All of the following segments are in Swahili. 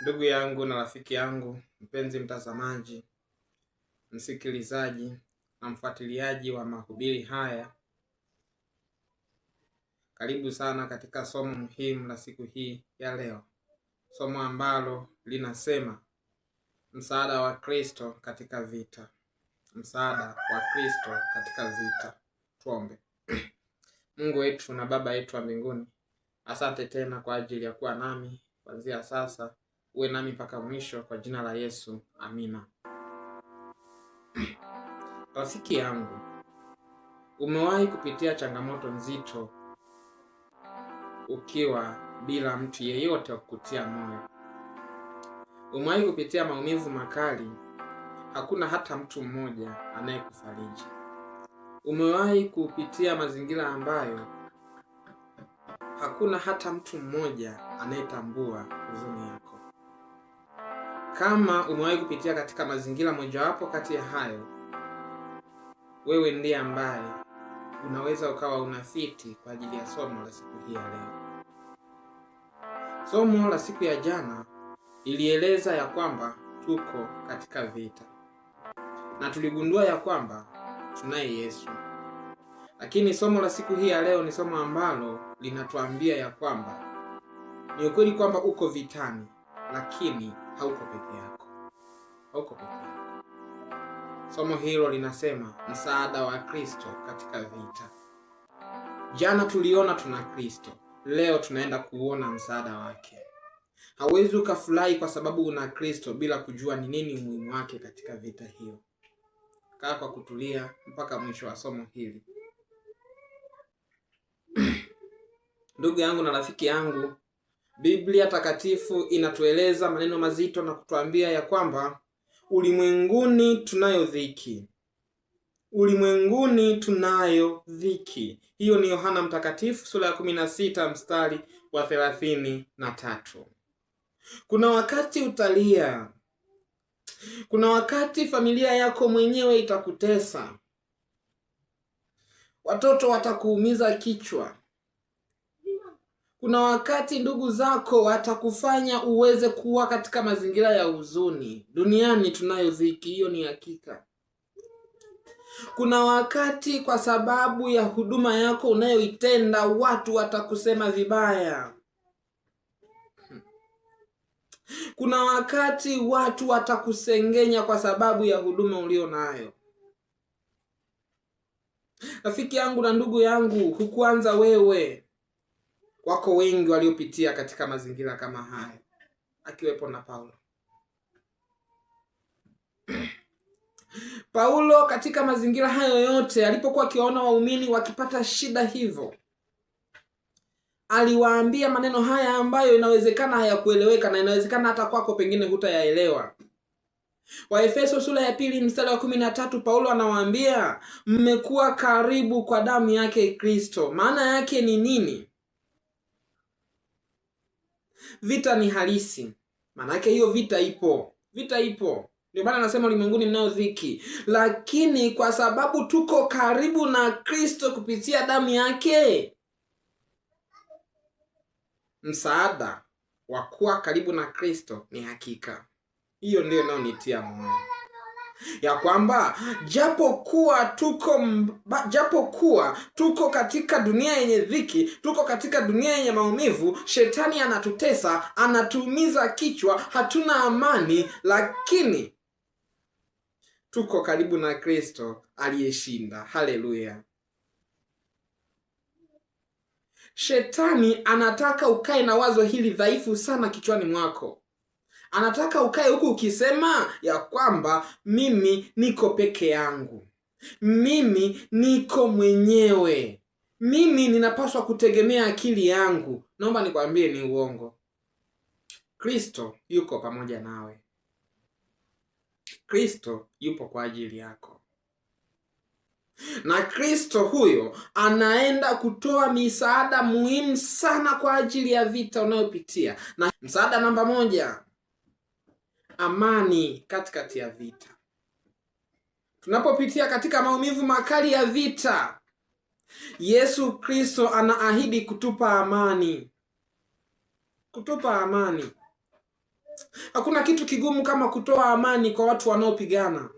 Ndugu yangu na rafiki yangu, mpenzi mtazamaji, msikilizaji na mfuatiliaji wa mahubiri haya, karibu sana katika somo muhimu la siku hii ya leo. Somo ambalo linasema msaada wa Kristo katika vita. Msaada wa Kristo katika vita. Tuombe. Mungu wetu na Baba yetu wa mbinguni, asante tena kwa ajili ya kuwa nami kuanzia sasa. Uwe nami mpaka mwisho, kwa jina la Yesu, amina. Rafiki yangu, umewahi kupitia changamoto nzito ukiwa bila mtu yeyote wa kukutia moyo? Umewahi kupitia maumivu makali, hakuna hata mtu mmoja anayekufariji? Umewahi kupitia mazingira ambayo hakuna hata mtu mmoja anayetambua huzuni yako? Kama umewahi kupitia katika mazingira mojawapo kati ya hayo, wewe ndiye ambaye unaweza ukawa unafiti kwa ajili ya somo la siku hii ya leo. Somo la siku ya jana ilieleza ya kwamba tuko katika vita, na tuligundua ya kwamba tunaye Yesu. Lakini somo la siku hii ya leo ni somo ambalo linatuambia ya kwamba ni ukweli kwamba uko vitani, lakini hauko peke yako. Hauko peke yako. Somo hilo linasema msaada wa Kristo katika vita. Jana tuliona tuna Kristo, leo tunaenda kuona msaada wake. Hauwezi ukafurahi kwa sababu una Kristo bila kujua ni nini umuhimu wake katika vita hiyo. Kaa kwa kutulia mpaka mwisho wa somo hili. Ndugu yangu na rafiki yangu, Biblia takatifu inatueleza maneno mazito na kutuambia ya kwamba ulimwenguni tunayo dhiki. Ulimwenguni tunayo dhiki. Hiyo ni Yohana Mtakatifu sura ya 16 mstari wa 33. Kuna wakati utalia. Kuna wakati familia yako mwenyewe itakutesa. Watoto watakuumiza kichwa. Kuna wakati ndugu zako watakufanya uweze kuwa katika mazingira ya huzuni. Duniani tunayo dhiki, hiyo ni hakika. Kuna wakati kwa sababu ya huduma yako unayoitenda watu watakusema vibaya. Kuna wakati watu watakusengenya kwa sababu ya huduma ulio nayo. Rafiki yangu na ndugu yangu, hukuanza wewe. Wako wengi waliopitia katika mazingira kama haya, akiwepo na Paulo. Paulo katika mazingira hayo yote, alipokuwa akiwaona waumini wakipata shida hivyo, aliwaambia maneno haya ambayo inawezekana hayakueleweka na inawezekana hata kwako pengine hutayaelewa. Waefeso sura ya 2 mstari wa 13, Paulo anawaambia mmekuwa karibu kwa damu yake Kristo. Maana yake ni nini? Vita ni halisi. Maana yake hiyo vita ipo. Vita ipo. Ndio maana anasema ulimwenguni mnao dhiki. Lakini kwa sababu tuko karibu na Kristo kupitia damu yake, msaada wa kuwa karibu na Kristo ni hakika. Hiyo ndio inayonitia moyo ya kwamba japokuwa tuko katika dunia yenye dhiki, tuko katika dunia yenye maumivu, shetani anatutesa, anatuumiza kichwa, hatuna amani, lakini tuko karibu na Kristo aliyeshinda. Haleluya. Shetani anataka ukae na wazo hili dhaifu sana kichwani mwako. Anataka ukae huku ukisema ya kwamba mimi niko peke yangu, mimi niko mwenyewe, mimi ninapaswa kutegemea akili yangu. Naomba nikwambie ni uongo. Kristo yuko pamoja nawe. Kristo yupo kwa ajili yako. Na Kristo huyo anaenda kutoa misaada muhimu sana kwa ajili ya vita unayopitia. Na msaada namba 1, amani katikati ya vita. Tunapopitia katika maumivu makali ya vita, Yesu Kristo anaahidi kutupa amani. Kutupa amani. Hakuna kitu kigumu kama kutoa amani kwa watu wanaopigana,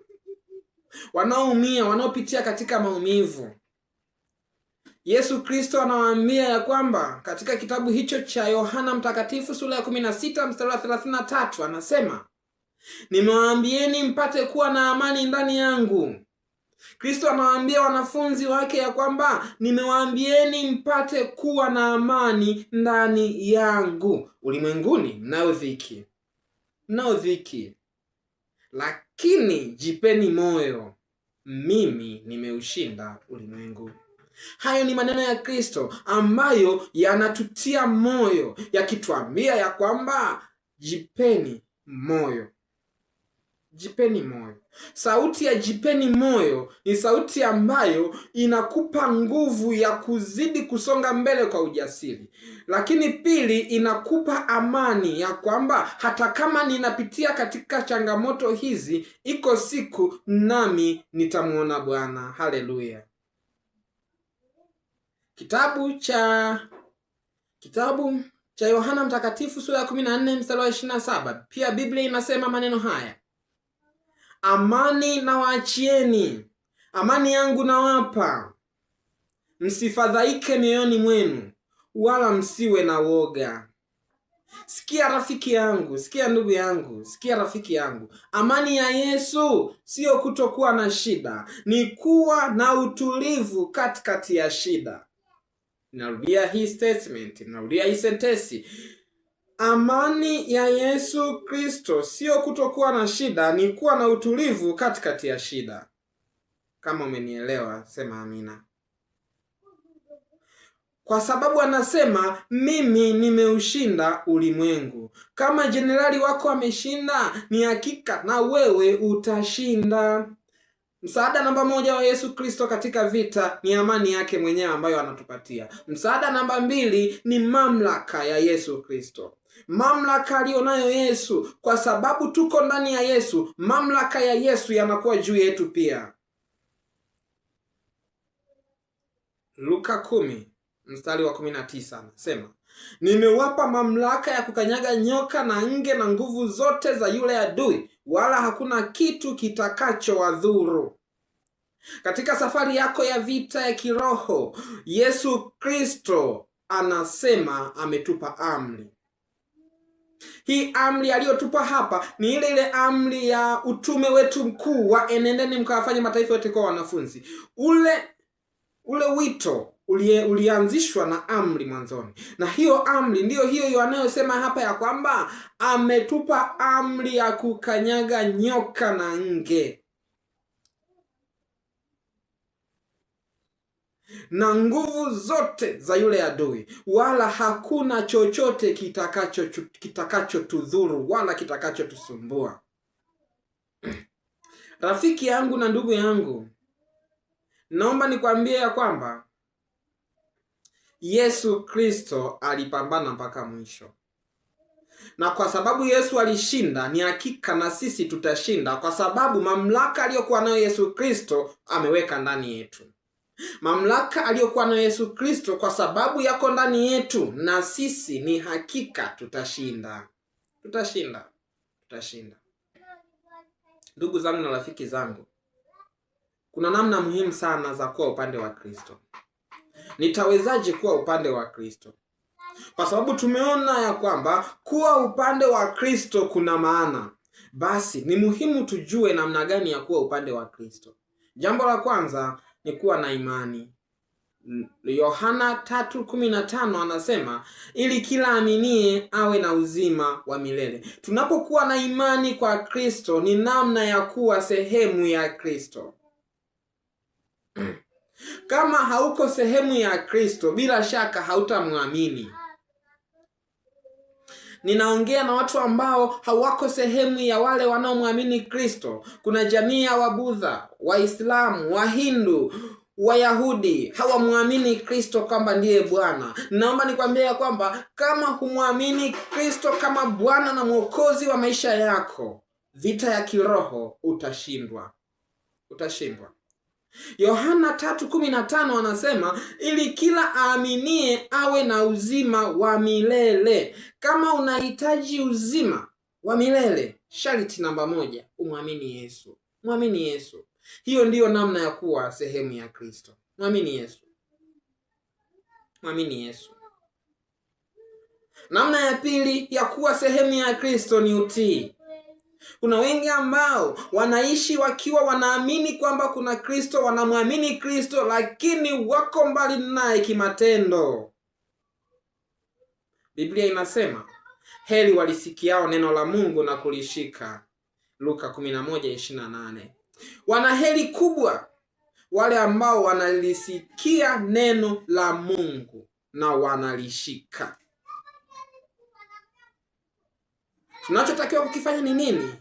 wanaoumia, wanaopitia katika maumivu. Yesu Kristo anawaambia ya kwamba katika kitabu hicho cha Yohana Mtakatifu sura ya 16 mstari wa 33 anasema, nimewaambieni mpate kuwa na amani ndani yangu. Kristo anawaambia wanafunzi wake ya kwamba nimewaambieni mpate kuwa na amani ndani yangu. Ulimwenguni mnao dhiki, lakini jipeni moyo, mimi nimeushinda ulimwengu. Hayo ni maneno ya Kristo ambayo yanatutia moyo, yakituambia ya kwamba jipeni moyo. Jipeni moyo. Sauti ya jipeni moyo ni sauti ambayo inakupa nguvu ya kuzidi kusonga mbele kwa ujasiri. Lakini pili, inakupa amani ya kwamba hata kama ninapitia katika changamoto hizi, iko siku nami nitamuona Bwana. Haleluya. Kitabu cha Yohana Mtakatifu sura ya 14 mstari wa 27, pia Biblia inasema maneno haya, amani nawaachieni, amani yangu nawapa, msifadhaike mioyoni mwenu, wala msiwe na woga. Sikia rafiki yangu, sikia ndugu yangu, sikia rafiki yangu. Amani ya Yesu sio kutokuwa na shida, ni kuwa na utulivu katikati ya shida. Narudia hii statement, narudia hii sentensi. Amani ya Yesu Kristo sio kutokuwa na shida, ni kuwa na utulivu katikati ya shida. Kama umenielewa, sema amina. Kwa sababu anasema mimi nimeushinda ulimwengu. Kama jenerali wako ameshinda, ni hakika na wewe utashinda. Msaada namba 1 wa Yesu Kristo katika vita ni amani yake mwenyewe ambayo anatupatia. Msaada namba 2 ni mamlaka ya Yesu Kristo. Mamlaka aliyonayo Yesu, kwa sababu tuko ndani ya Yesu, mamlaka ya Yesu yanakuwa juu yetu pia. Luka 10 mstari wa 19 anasema, nimewapa mamlaka ya kukanyaga nyoka na nge na nguvu zote za yule adui, wala hakuna kitu kitakachowadhuru. Katika safari yako ya vita ya kiroho, Yesu Kristo anasema ametupa amri. Hii amri aliyotupa hapa ni ile amri ya utume wetu mkuu wa enendeni mkawafanye mataifa yote kuwa wanafunzi. Ule wito ulianzishwa na amri mwanzoni. Na hiyo amri ndiyo hiyo anayosema hapa ya kwamba ametupa amri ya kukanyaga nyoka na nge na nguvu zote za yule adui, wala hakuna chochote kitakachotudhuru wala kitakachotusumbua. Rafiki yangu na ndugu yangu, naomba nikwambie ya kwamba Yesu Kristo alipambana mpaka mwisho. Na kwa sababu Yesu alishinda, ni hakika na sisi tutashinda, kwa sababu mamlaka aliyokuwa nayo Yesu Kristo ameweka ndani yetu. Mamlaka aliyokuwa nayo Yesu Kristo kwa sababu yako ndani yetu, na sisi ni hakika tutashinda. Tutashinda. Ndugu zangu na rafiki zangu, kuna namna muhimu sana za kuwa upande wa Kristo. Nitawezaje kuwa upande wa Kristo? Kwa sababu tumeona ya kwamba kuwa upande wa Kristo kuna maana. Basi ni muhimu tujue namna gani ya kuwa upande wa Kristo. Jambo la kwanza ni kuwa na imani. Yohana 3:15 anasema, ili kila aminie awe na uzima wa milele. Tunapokuwa na imani kwa Kristo ni namna ya kuwa sehemu ya Kristo. Kama hauko sehemu ya Kristo, bila shaka hautamwamini. Ninaongea na watu ambao hawako sehemu ya wale wanaomwamini Kristo. Kuna jamii ya Wabudha, Waislamu, Wahindu, Wayahudi hawamwamini Kristo kwamba ndiye Bwana. Naomba nikwambie ya kwamba kama humwamini Kristo kama Bwana na Mwokozi wa maisha yako, vita ya kiroho utashindwa. Yohana 3:15 anasema, ili kila aaminie awe na uzima wa milele. Kama unahitaji uzima, wa milele. Sharti namba 1, umwamini Yesu. Mwamini Yesu. Hiyo ndiyo namna ya kuwa sehemu ya Kristo. Mwamini Yesu. Mwamini Yesu. Namna ya pili ya kuwa sehemu ya Kristo ni utii. Kuna wengi ambao wanaishi wakiwa wanaamini kwamba kuna Kristo, wanamwamini Kristo, lakini wako mbali naye kimatendo. Biblia inasema, heri walisikiao neno la Mungu na kulishika. Luka 11:28. Wana heri kubwa wale ambao wanalisikia neno la Mungu na wanalishika. Tunachotakiwa kukifanya ni nini?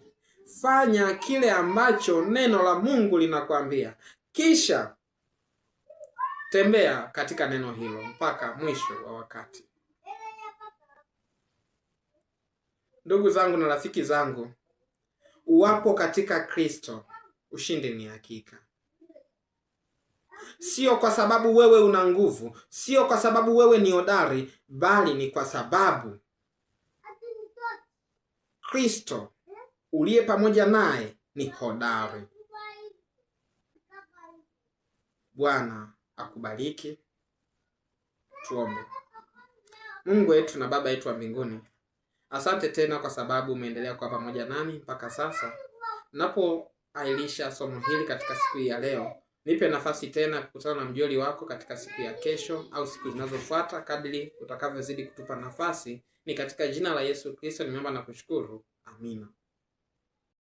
Fanya kile ambacho neno la Mungu linakwambia, kisha tembea katika neno hilo mpaka mwisho wa wakati. Ndugu zangu na rafiki zangu, uwapo katika Kristo, ushindi ni hakika. Sio kwa sababu wewe una nguvu, sio kwa sababu wewe ni hodari, bali ni kwa sababu Kristo uliye pamoja naye ni hodari. Bwana akubariki. Tuombe. Mungu wetu na Baba yetu wa mbinguni, asante tena kwa sababu umeendelea kuwa pamoja nami mpaka sasa. Napoailisha somo hili katika siku ya leo, nipe nafasi tena kukutana na mjoli wako katika siku ya kesho au siku zinazofuata kadri utakavyozidi kutupa nafasi. Ni katika jina la Yesu Kristo nimeomba na kushukuru. Amina.